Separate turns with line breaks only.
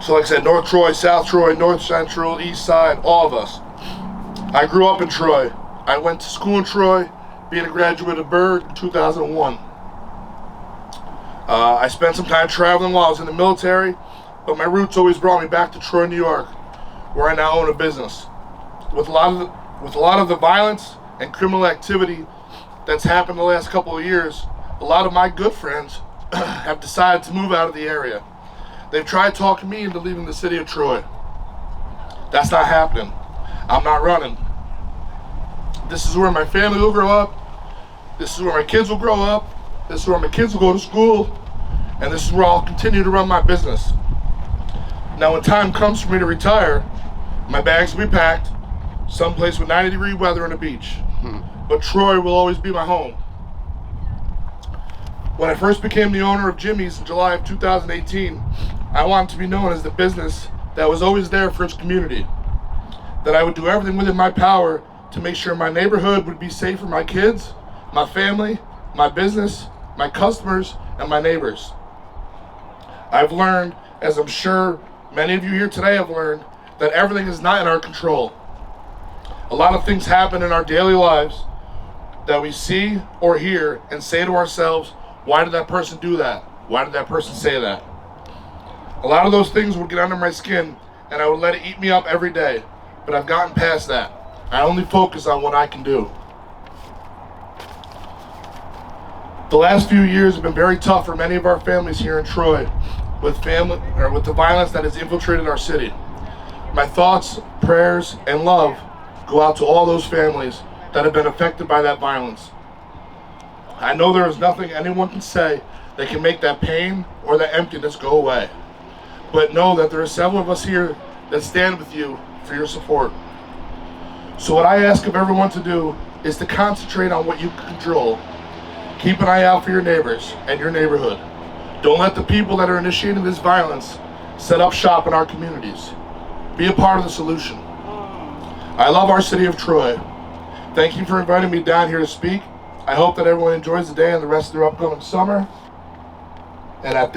So like I said, North Troy, South Troy, North Central, East Side, all of us. I grew up in Troy. I went to school in Troy, being a graduate of Berg in 2001. I spent some time traveling while I was in the military, but my roots always brought me back to Troy, New York, where I now own a business. With a lot of the violence and criminal activity that's happened the last couple of years, a lot of my good friends have decided to move out of the area. They've tried talking me into leaving the city of Troy. That's not happening. I'm not running. This is where my family will grow up. This is where my kids will grow up. This is where my kids will go to school. And this is where I'll continue to run my business. Now when time comes for me to retire, my bags will be packed, someplace with 90-degree weather and a beach. But Troy will always be my home. When I first became the owner of Jimmy's in July of 2018, I wanted to be known as the business that was always there for its community. That I would do everything within my power to make sure my neighborhood would be safe for my kids, my family, my business, my customers, and my neighbors. I've learned, as I'm sure many of you here today have learned, that everything is not in our control. A lot of things happen in our daily lives that we see or hear and say to ourselves, why did that person do that? Why did that person say that? A lot of those things would get under my skin and I would let it eat me up every day, but I've gotten past that. I only focus on what I can do. The last few years have been very tough for many of our families here in Troy with the violence that has infiltrated our city. My thoughts, prayers, and love go out to all those families that have been affected by that violence. I know there is nothing anyone can say that can make that pain or that emptiness go away. But know that there are several of us here that stand with you for your support. So what I ask of everyone to do is to concentrate on what you can control. Keep an eye out for your neighbors and your neighborhood. Don't let the people that are initiating this violence set up shop in our communities. Be a part of the solution. I love our city of Troy. Thank you for inviting me down here to speak. I hope that everyone enjoys the day and the rest of their upcoming summer. And at